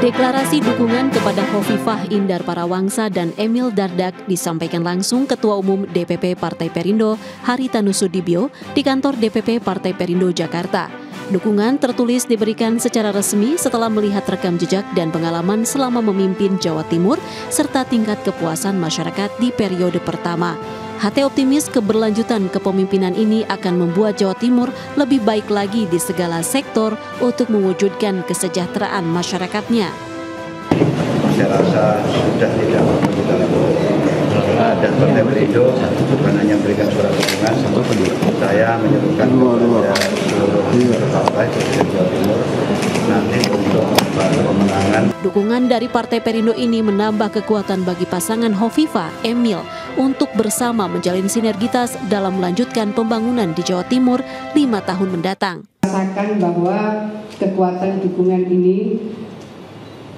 Deklarasi dukungan kepada Hovifah Indar Parawangsa dan Emil Dardak disampaikan langsung Ketua Umum DPP Partai Perindo Haritanu Sudibyo di kantor DPP Partai Perindo Jakarta. Dukungan tertulis diberikan secara resmi setelah melihat rekam jejak dan pengalaman selama memimpin Jawa Timur serta tingkat kepuasan masyarakat di periode pertama. HT optimis keberlanjutan kepemimpinan ini akan membuat Jawa Timur lebih baik lagi di segala sektor untuk mewujudkan kesejahteraan masyarakatnya. Saya rasa sudah tidak perlu dalam dan Partai Perindo bukan hanya memberikan surat dukungan, saya menyebutkan kepada seluruh partai di Jawa Timur nanti untuk membantu pemenangan. Dukungan dari Partai Perindo ini menambah kekuatan bagi pasangan Hovifah Emil untuk bersama menjalin sinergitas dalam melanjutkan pembangunan di Jawa Timur 5 tahun mendatang. Rasakan bahwa kekuatan dukungan ini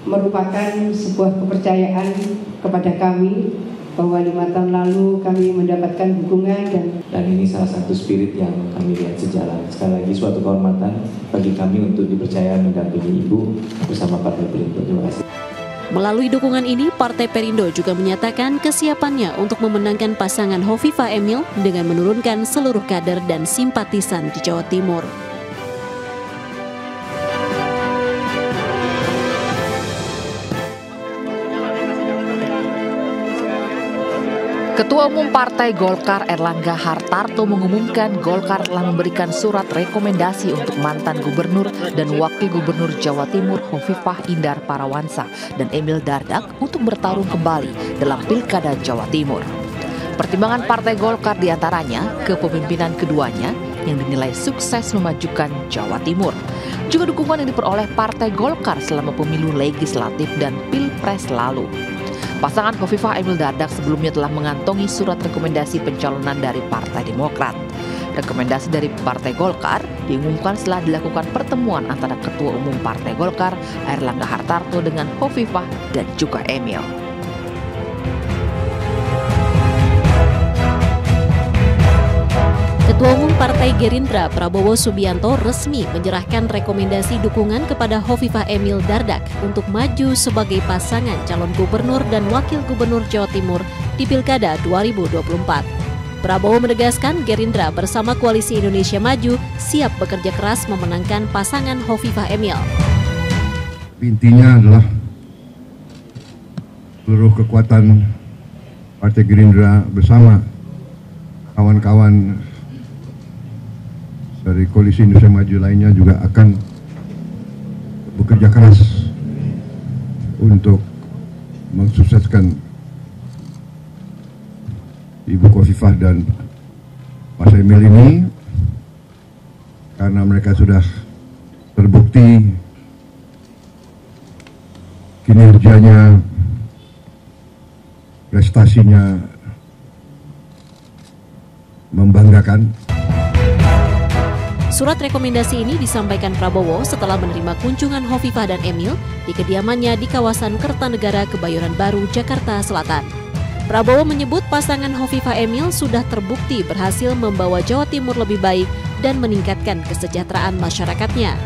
merupakan sebuah kepercayaan kepada kami bahwa 5 tahun lalu kami mendapatkan dukungan dan ini salah satu spirit yang kami lihat sejalan. Sekali lagi suatu kehormatan bagi kami untuk dipercaya mendampingi Ibu bersama Partai Perindo. Terima kasih. Melalui dukungan ini, Partai Perindo juga menyatakan kesiapannya untuk memenangkan pasangan Hovifah Emil dengan menurunkan seluruh kader dan simpatisan di Jawa Timur. Ketua Umum Partai Golkar Erlangga Hartarto mengumumkan Golkar telah memberikan surat rekomendasi untuk mantan Gubernur dan Wakil Gubernur Jawa Timur Hovifah Indar Parawangsa dan Emil Dardak untuk bertarung kembali dalam Pilkada Jawa Timur. Pertimbangan Partai Golkar diantaranya kepemimpinan keduanya yang dinilai sukses memajukan Jawa Timur. Juga dukungan yang diperoleh Partai Golkar selama pemilu legislatif dan Pilpres lalu. Pasangan Hovifah Emil Dardak sebelumnya telah mengantongi surat rekomendasi pencalonan dari Partai Demokrat. Rekomendasi dari Partai Golkar diumumkan setelah dilakukan pertemuan antara Ketua Umum Partai Golkar Erlangga Hartarto dengan Hovifah dan juga Emil. Ketua Umum Partai Gerindra Prabowo Subianto resmi menyerahkan rekomendasi dukungan kepada Hovifah Emil Dardak untuk maju sebagai pasangan calon gubernur dan wakil gubernur Jawa Timur di Pilkada 2024. Prabowo menegaskan Gerindra bersama Koalisi Indonesia Maju siap bekerja keras memenangkan pasangan Hovifah Emil. Intinya adalah seluruh kekuatan Partai Gerindra bersama kawan-kawan dari Koalisi Indonesia Maju lainnya juga akan bekerja keras untuk mensukseskan Ibu Hovifah dan Mas Emil ini karena mereka sudah terbukti kinerjanya, prestasinya membanggakan. Surat rekomendasi ini disampaikan Prabowo setelah menerima kunjungan Hovifah dan Emil di kediamannya di kawasan Kertanegara, Kebayoran Baru, Jakarta Selatan. Prabowo menyebut pasangan Hovifah Emil sudah terbukti berhasil membawa Jawa Timur lebih baik dan meningkatkan kesejahteraan masyarakatnya.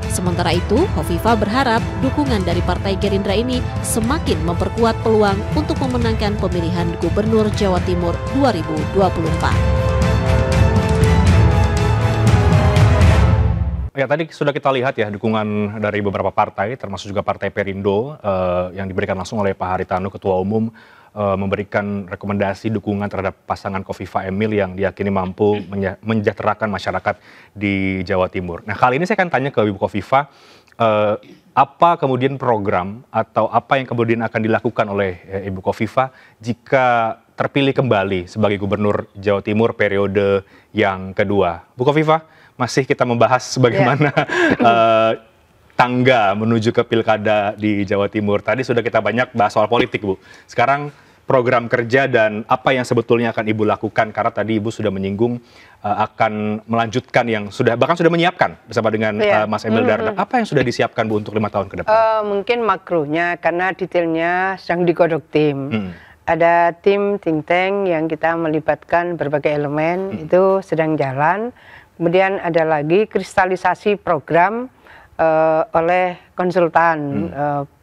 Sementara itu, Hovifah berharap dukungan dari Partai Gerindra ini semakin memperkuat peluang untuk memenangkan pemilihan Gubernur Jawa Timur 2024. Ya, tadi sudah kita lihat ya dukungan dari beberapa partai, termasuk juga Partai Perindo yang diberikan langsung oleh Pak Haritanu, Ketua Umum, memberikan rekomendasi dukungan terhadap pasangan Hovifah Emil yang diyakini mampu mensejahterakan masyarakat di Jawa Timur. Nah, kali ini saya akan tanya ke Ibu Hovifah, apa kemudian program atau apa yang kemudian akan dilakukan oleh Ibu Hovifah jika terpilih kembali sebagai Gubernur Jawa Timur periode yang kedua. Bu Hovifah, masih kita membahas bagaimana tangga menuju ke pilkada di Jawa Timur. Tadi sudah kita banyak bahas soal politik, Bu. Sekarang program kerja dan apa yang sebetulnya akan Ibu lakukan, karena tadi Ibu sudah menyinggung akan melanjutkan yang bahkan sudah menyiapkan bersama dengan Mas Emil Dardak. Apa yang sudah disiapkan, Bu, untuk 5 tahun ke depan? Mungkin makronya, karena detailnya sedang digodok tim. Ada tim think tank yang kita melibatkan berbagai elemen, itu sedang jalan. Kemudian ada lagi kristalisasi program oleh konsultan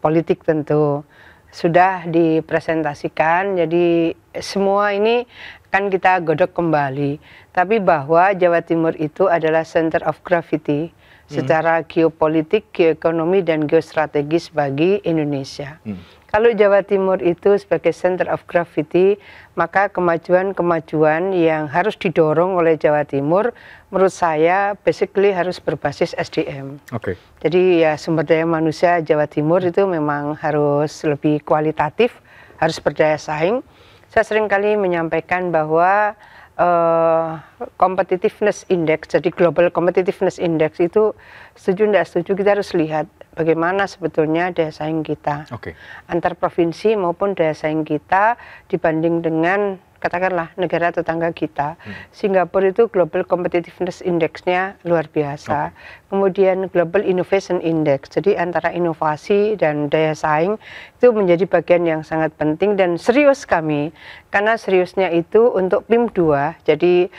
politik tentu. Sudah dipresentasikan, jadi semua ini kan kita godok kembali. Tapi bahwa Jawa Timur itu adalah center of gravity secara geopolitik, geoekonomi, dan geostrategis bagi Indonesia. Kalau Jawa Timur itu sebagai center of gravity, maka kemajuan-kemajuan yang harus didorong oleh Jawa Timur, menurut saya basically harus berbasis SDM. Jadi ya sumber daya manusia Jawa Timur itu memang harus lebih kualitatif, harus berdaya saing. Saya seringkali menyampaikan bahwa competitiveness index, jadi global competitiveness index itu setuju tidak setuju, kita harus lihat bagaimana sebetulnya daya saing kita antar provinsi maupun daya saing kita dibanding dengan katakanlah negara tetangga kita. Singapura itu Global Competitiveness Index-nya luar biasa. Kemudian Global Innovation Index, jadi antara inovasi dan daya saing itu menjadi bagian yang sangat penting dan serius kami. Karena seriusnya itu untuk PIM 2, jadi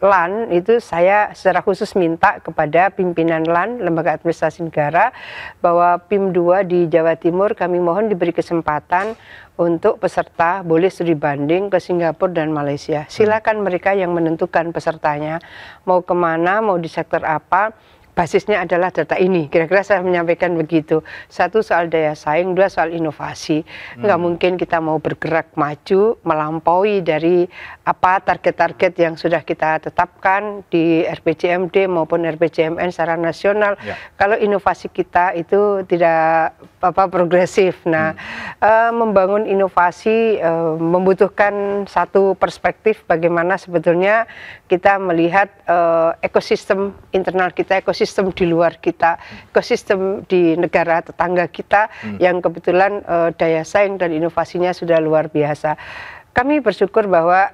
LAN itu saya secara khusus minta kepada pimpinan LAN, Lembaga Administrasi Negara, bahwa PIM 2 di Jawa Timur kami mohon diberi kesempatan untuk peserta boleh studi banding ke Singapura dan Malaysia. Silakan mereka yang menentukan pesertanya, mau kemana, mau di sektor apa. Basisnya adalah data ini, kira-kira saya menyampaikan begitu. Satu soal daya saing, dua soal inovasi. Nggak mungkin kita mau bergerak maju, melampaui dari apa target-target yang sudah kita tetapkan di RPJMD maupun RPJMN secara nasional. Kalau inovasi kita itu tidak progresif. Nah, membangun inovasi membutuhkan satu perspektif bagaimana sebetulnya kita melihat ekosistem internal kita, ekosistem di luar kita, ekosistem di negara tetangga kita yang kebetulan daya saing dan inovasinya sudah luar biasa. Kami bersyukur bahwa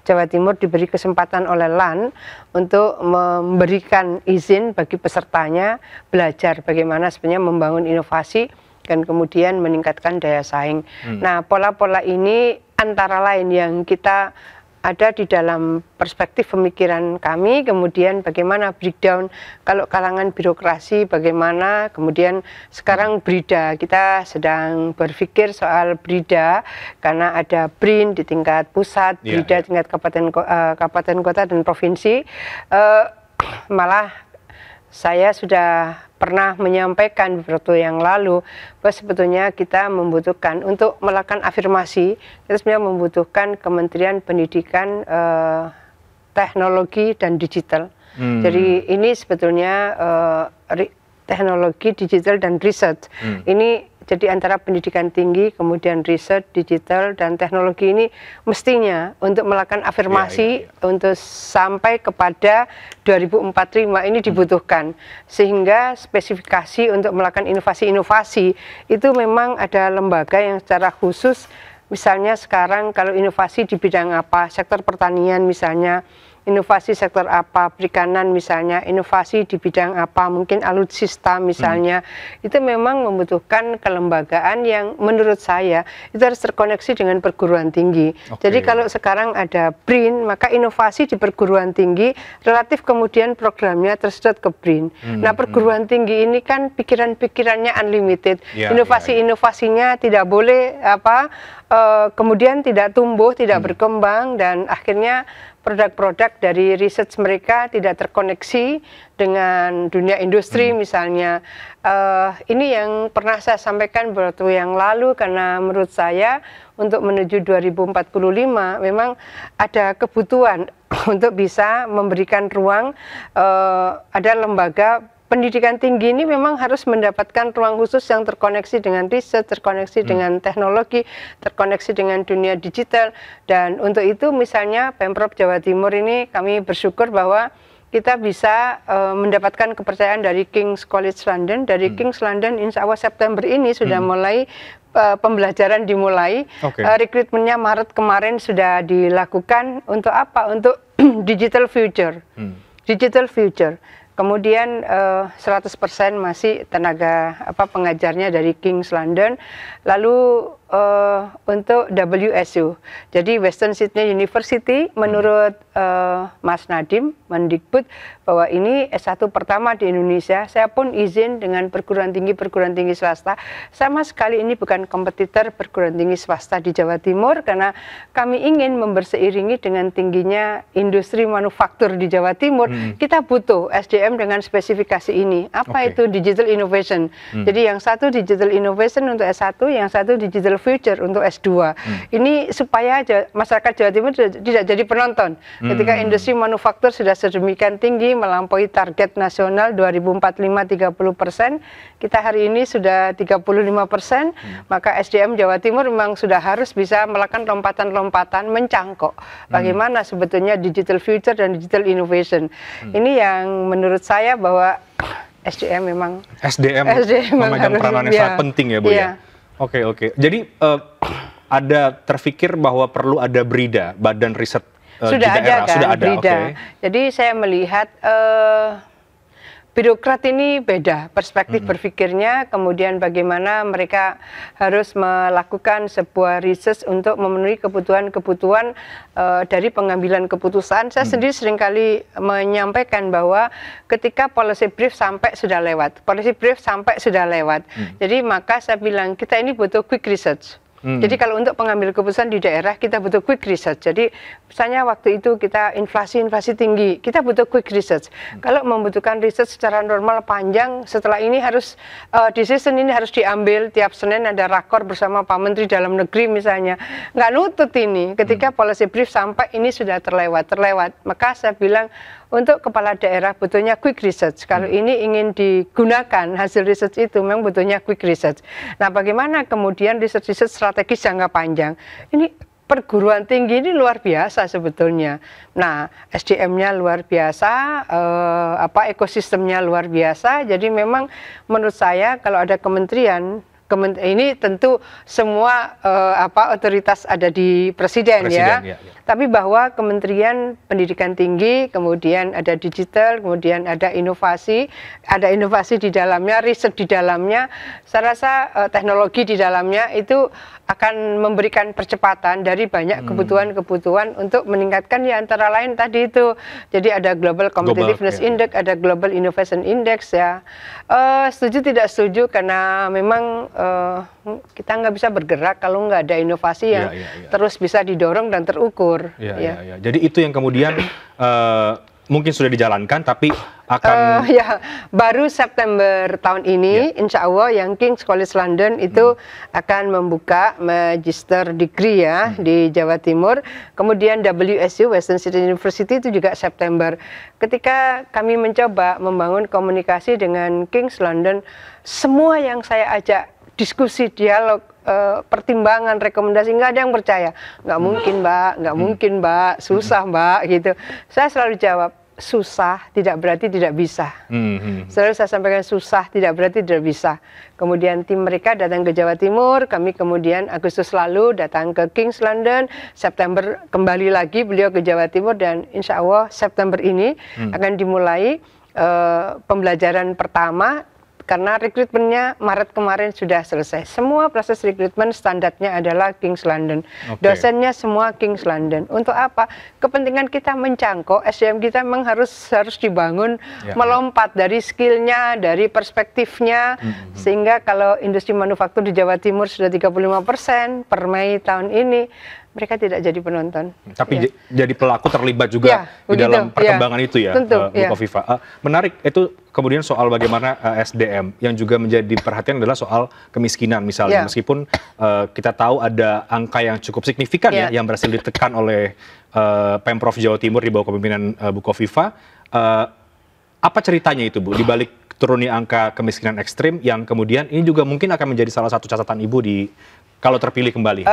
Jawa Timur diberi kesempatan oleh LAN untuk memberikan izin bagi pesertanya belajar bagaimana sebenarnya membangun inovasi dan kemudian meningkatkan daya saing. Nah, pola-pola ini antara lain yang kita ada di dalam perspektif pemikiran kami, kemudian bagaimana breakdown kalau kalangan birokrasi, bagaimana kemudian sekarang BRIDA, kita sedang berpikir soal BRIDA karena ada BRIN di tingkat pusat, BRIDA tingkat kabupaten kota dan provinsi. Malah saya sudah pernah menyampaikan beberapa yang lalu bahwa sebetulnya kita membutuhkan untuk melakukan afirmasi, kita sebenarnya membutuhkan Kementerian Pendidikan, Teknologi dan Digital. Jadi ini sebetulnya teknologi, digital dan riset. Ini jadi antara pendidikan tinggi, kemudian riset, digital, dan teknologi ini mestinya untuk melakukan afirmasi untuk sampai kepada 2045 ini dibutuhkan. Sehingga spesifikasi untuk melakukan inovasi-inovasi itu memang ada lembaga yang secara khusus, misalnya sekarang kalau inovasi di bidang apa, sektor pertanian misalnya, inovasi sektor apa, perikanan misalnya, inovasi di bidang apa, mungkin alutsista misalnya, itu memang membutuhkan kelembagaan yang menurut saya itu harus terkoneksi dengan perguruan tinggi. Jadi kalau sekarang ada BRIN, maka inovasi di perguruan tinggi relatif kemudian programnya tersedot ke BRIN. Nah, perguruan tinggi ini kan pikiran-pikirannya unlimited, inovasi-inovasinya tidak boleh kemudian tidak tumbuh, tidak berkembang, dan akhirnya produk-produk dari riset mereka tidak terkoneksi dengan dunia industri misalnya. Ini yang pernah saya sampaikan beberapa waktu yang lalu, karena menurut saya untuk menuju 2045 memang ada kebutuhan untuk bisa memberikan ruang, ada lembaga pendidikan tinggi ini memang harus mendapatkan ruang khusus yang terkoneksi dengan riset, terkoneksi dengan teknologi, terkoneksi dengan dunia digital. Dan untuk itu misalnya Pemprov Jawa Timur ini kami bersyukur bahwa kita bisa mendapatkan kepercayaan dari King's College London. Dari King's London insya Allah September ini sudah mulai pembelajaran dimulai. Rekrutmennya Maret kemarin sudah dilakukan untuk apa? Untuk digital future. Digital future. Kemudian 100% masih tenaga pengajarnya dari King's London. Lalu untuk WSU. Jadi Western Sydney University menurut Mas Nadiem Mendikbud bahwa ini S1 pertama di Indonesia. Saya pun izin dengan perguruan tinggi swasta. Sama sekali ini bukan kompetitor perguruan tinggi swasta di Jawa Timur karena kami ingin memberseiringi dengan tingginya industri manufaktur di Jawa Timur. Kita butuh SDM dengan spesifikasi ini. Apa itu digital innovation? Jadi yang satu digital innovation untuk S1, yang satu digital future untuk S2. Ini supaya masyarakat Jawa Timur tidak jadi penonton. Ketika industri manufaktur sudah sedemikian tinggi melampaui target nasional 2045 30%, kita hari ini sudah 35%, maka SDM Jawa Timur memang sudah harus bisa melakukan lompatan-lompatan mencangkok bagaimana sebetulnya digital future dan digital innovation. Ini yang menurut saya bahwa SDM memang memegang peranan yang sangat penting ya Bu ya. Oke. Jadi ada terfikir bahwa perlu ada BRIDA, Badan Riset di Daerah. Sudah ada. BRIDA. Jadi saya melihat birokrat ini beda perspektif berpikirnya, kemudian bagaimana mereka harus melakukan sebuah riset untuk memenuhi kebutuhan-kebutuhan dari pengambilan keputusan. Saya sendiri seringkali menyampaikan bahwa ketika policy brief sampai sudah lewat, jadi maka saya bilang kita ini butuh quick research. Jadi kalau untuk pengambil keputusan di daerah kita butuh quick research. Jadi misalnya waktu itu kita inflasi tinggi, kita butuh quick research. Kalau membutuhkan research secara normal panjang, setelah ini harus decision ini harus diambil tiap Senin ada rakor bersama Pak Menteri Dalam Negeri misalnya. Nggak nutut ini. Ketika policy brief sampai ini sudah terlewat. Maka saya bilang untuk kepala daerah butuhnya quick research. Kalau ini ingin digunakan hasil research itu memang butuhnya quick research. Nah, bagaimana kemudian research strategis jangka panjang? Ini perguruan tinggi ini luar biasa sebetulnya. Nah, SDM-nya luar biasa, ekosistemnya luar biasa. Jadi memang menurut saya kalau ada kementerian ini tentu semua otoritas ada di presiden ya. Tapi bahwa Kementerian Pendidikan Tinggi, kemudian ada digital, kemudian ada inovasi di dalamnya, riset di dalamnya, saya rasa teknologi di dalamnya itu akan memberikan percepatan dari banyak kebutuhan-kebutuhan untuk meningkatkan ya antara lain tadi itu. Jadi ada Global Competitiveness Index, ada Global Innovation Index ya. Setuju tidak setuju karena memang kita nggak bisa bergerak kalau nggak ada inovasi yang terus bisa didorong dan terukur. Jadi itu yang kemudian mungkin sudah dijalankan tapi akan baru September tahun ini insya Allah yang King's College London itu akan membuka magister degree ya di Jawa Timur. Kemudian WSU Western Sydney University itu juga September. Ketika kami mencoba membangun komunikasi dengan King's London, semua yang saya ajak diskusi, dialog, pertimbangan, rekomendasi, nggak ada yang percaya. Nggak mungkin mbak, susah mbak gitu. Saya selalu jawab, susah tidak berarti tidak bisa. Selalu saya sampaikan susah tidak berarti tidak bisa. Kemudian tim mereka datang ke Jawa Timur, kami kemudian Agustus lalu datang ke King's London, September kembali lagi beliau ke Jawa Timur dan insya Allah September ini akan dimulai pembelajaran pertama. Karena rekrutmennya Maret kemarin sudah selesai. Semua proses rekrutmen standarnya adalah King's London. Dosennya semua King's London. Untuk apa? Kepentingan kita mencangkok, SDM kita memang harus dibangun, melompat dari skillnya, dari perspektifnya. Sehingga kalau industri manufaktur di Jawa Timur sudah 35% per Mei tahun ini, mereka tidak jadi penonton. Tapi jadi pelaku terlibat juga di dalam perkembangan itu ya, Bu Kofifa. Menarik itu kemudian soal bagaimana SDM yang juga menjadi perhatian adalah soal kemiskinan misalnya. Meskipun kita tahu ada angka yang cukup signifikan yang berhasil ditekan oleh Pemprov Jawa Timur di bawah kepemimpinan Bu Kofifa. Apa ceritanya itu Bu, di balik turunnya angka kemiskinan ekstrim yang kemudian ini juga mungkin akan menjadi salah satu catatan Ibu di kalau terpilih kembali?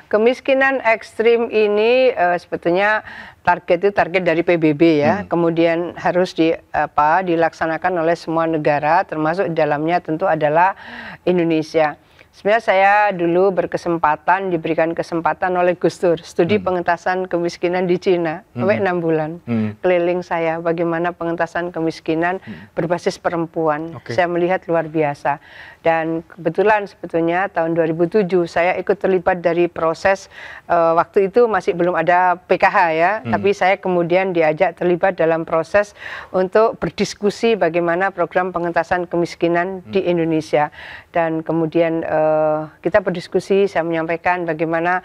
Kemiskinan ekstrim ini sebetulnya target dari PBB ya. Kemudian harus dilaksanakan oleh semua negara, termasuk di dalamnya tentu adalah Indonesia. Sebenarnya saya dulu diberikan kesempatan oleh Gus Dur, studi pengentasan kemiskinan di Cina, sampai 6 bulan. Keliling saya bagaimana pengentasan kemiskinan berbasis perempuan. Saya melihat luar biasa. Dan kebetulan sebetulnya tahun 2007 saya ikut terlibat dari proses, waktu itu masih belum ada PKH ya, tapi saya kemudian diajak terlibat dalam proses untuk berdiskusi bagaimana program pengentasan kemiskinan di Indonesia. Dan kemudian kita berdiskusi, saya menyampaikan bagaimana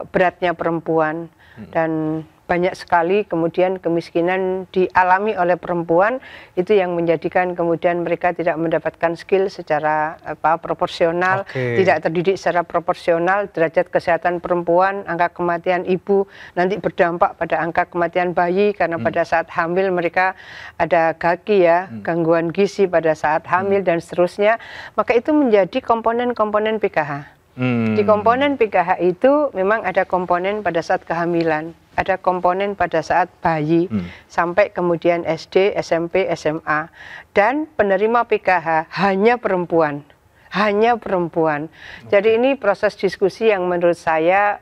beratnya perempuan dan banyak sekali kemudian kemiskinan dialami oleh perempuan, itu yang menjadikan kemudian mereka tidak mendapatkan skill secara proporsional, tidak terdidik secara proporsional, derajat kesehatan perempuan, angka kematian ibu nanti berdampak pada angka kematian bayi karena pada saat hamil mereka ada GAGI ya, gangguan gizi pada saat hamil dan seterusnya. Maka itu menjadi komponen-komponen PKH. Di komponen PKH itu memang ada komponen pada saat kehamilan, ada komponen pada saat bayi, sampai kemudian SD, SMP, SMA. Dan penerima PKH hanya perempuan. Hanya perempuan. Jadi ini proses diskusi yang menurut saya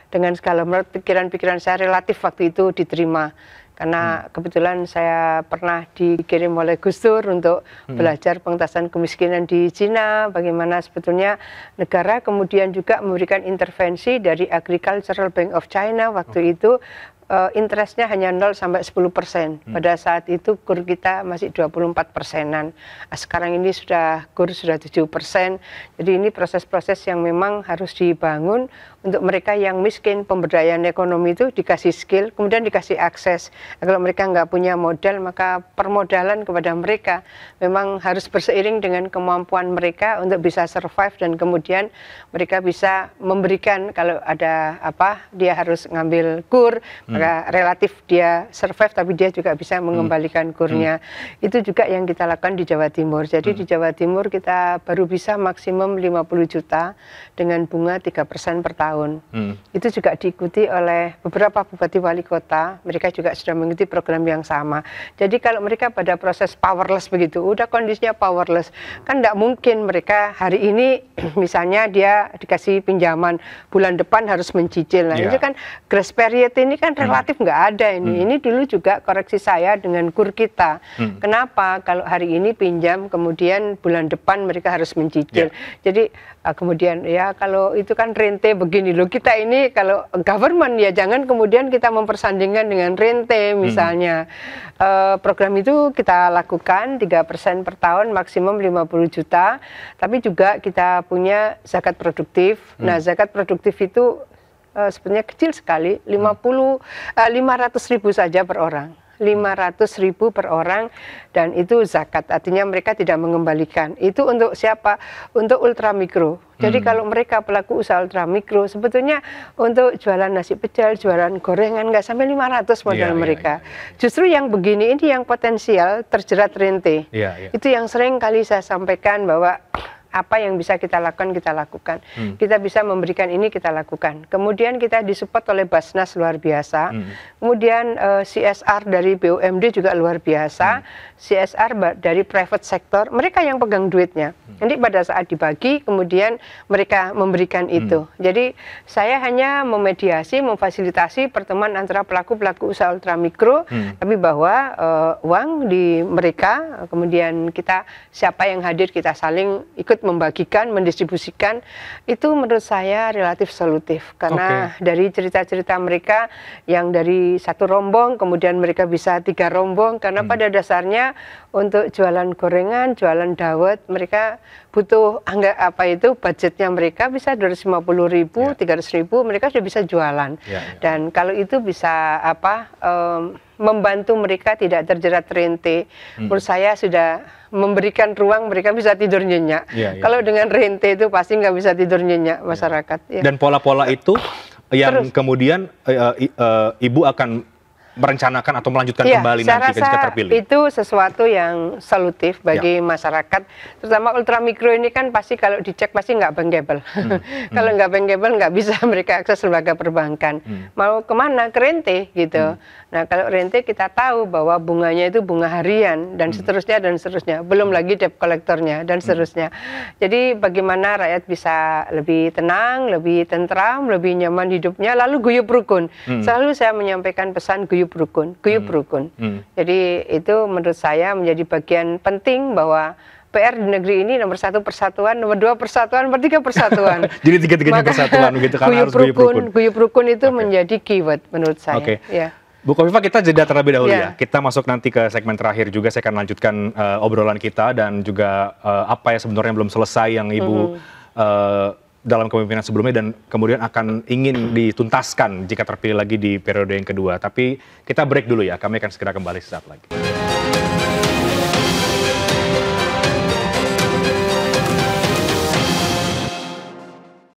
dengan segala menurut pikiran-pikiran saya relatif waktu itu diterima. Karena kebetulan saya pernah dikirim oleh Gus Dur untuk belajar pengentasan kemiskinan di Cina, bagaimana sebetulnya negara kemudian juga memberikan intervensi dari Agricultural Bank of China waktu itu. Interestnya hanya 0 sampai 10%. Pada saat itu KUR kita masih 24%-an. Sekarang ini KUR sudah 7%. Jadi ini proses-proses yang memang harus dibangun untuk mereka yang miskin, pemberdayaan ekonomi itu dikasih skill, kemudian dikasih akses. Kalau mereka nggak punya modal, maka permodalan kepada mereka memang harus berseiring dengan kemampuan mereka untuk bisa survive, dan kemudian mereka bisa memberikan, kalau ada dia harus ngambil KUR, maka relatif dia survive, tapi dia juga bisa mengembalikan KUR-nya. Itu juga yang kita lakukan di Jawa Timur. Jadi di Jawa Timur kita baru bisa maksimum 50 juta dengan bunga 3% per tahun. Itu juga diikuti oleh beberapa bupati wali kota, mereka juga sudah mengikuti program yang sama. Jadi kalau mereka pada proses powerless begitu, udah kondisinya powerless, kan tidak mungkin mereka hari ini misalnya dia dikasih pinjaman, bulan depan harus mencicil. Nah itu kan grace period ini kan relatif nggak ada ini. Ini dulu juga koreksi saya dengan KUR kita. Kenapa kalau hari ini pinjam, kemudian bulan depan mereka harus mencicil. Jadi kemudian ya kalau itu kan rente begini loh, kita ini kalau government ya jangan kemudian kita mempersandingkan dengan rente misalnya. Program itu kita lakukan 3% per tahun, maksimum 50 juta, tapi juga kita punya zakat produktif. Nah zakat produktif itu sebenarnya kecil sekali, 500.000 saja per orang. 500.000 per orang, dan itu zakat, artinya mereka tidak mengembalikan. Itu untuk siapa? Untuk ultramikro. Jadi kalau mereka pelaku usaha ultramikro, sebetulnya untuk jualan nasi pecel, jualan gorengan nggak sampai 500 modal mereka. Justru yang begini ini yang potensial terjerat rente. Itu yang sering kali saya sampaikan bahwa apa yang bisa kita lakukan, kita lakukan. Kita bisa memberikan ini, kita lakukan. Kemudian kita disupport oleh Basnas luar biasa. Kemudian CSR dari BUMD juga luar biasa. CSR dari private sector, mereka yang pegang duitnya. Nanti pada saat dibagi, kemudian mereka memberikan itu. Jadi saya hanya memediasi, memfasilitasi pertemuan antara pelaku-pelaku usaha ultramikro, tapi bahwa uang di mereka, kemudian kita siapa yang hadir kita saling ikut membagikan, mendistribusikan, itu menurut saya relatif solutif. Karena dari cerita-cerita mereka yang dari satu rombong, kemudian mereka bisa 3 rombong, karena pada dasarnya untuk jualan gorengan, jualan dawet, mereka butuh budgetnya mereka bisa 250.000, 300.000, mereka sudah bisa jualan. Dan kalau itu bisa membantu mereka tidak terjerat rente, menurut saya sudah memberikan ruang mereka bisa tidur nyenyak. Kalau dengan rente itu pasti nggak bisa tidur nyenyak masyarakat. Dan pola-pola itu yang kemudian Ibu akan merencanakan atau melanjutkan kembali nanti jika terpilih? Itu sesuatu yang solutif bagi masyarakat, terutama ultramikro ini kan pasti kalau dicek pasti nggak bankable. Kalau nggak bankable nggak bisa mereka akses lembaga perbankan. Mau kemana? Ke rente gitu. Nah kalau rente kita tahu bahwa bunganya itu bunga harian dan seterusnya dan seterusnya. Belum lagi debt collectornya dan seterusnya. Jadi bagaimana rakyat bisa lebih tenang, lebih tentram, lebih nyaman hidupnya, lalu guyup rukun. Selalu saya menyampaikan pesan guyup rukun. Jadi itu menurut saya menjadi bagian penting bahwa PR di negeri ini nomor 1 persatuan, nomor 2 persatuan, nomor 3 persatuan. Jadi tiga-tiganya persatuan begitu kan, harus guyup rukun. Guyup rukun itu menjadi keyword menurut saya. Ya. Bu Khofifah, kita jeda terlebih dahulu ya. Kita masuk nanti ke segmen terakhir juga. Saya akan lanjutkan obrolan kita dan juga apa yang sebenarnya belum selesai yang Ibu dalam kepemimpinan sebelumnya dan kemudian akan ingin dituntaskan jika terpilih lagi di periode yang kedua. Tapi kita break dulu ya. Kami akan segera kembali sesaat lagi.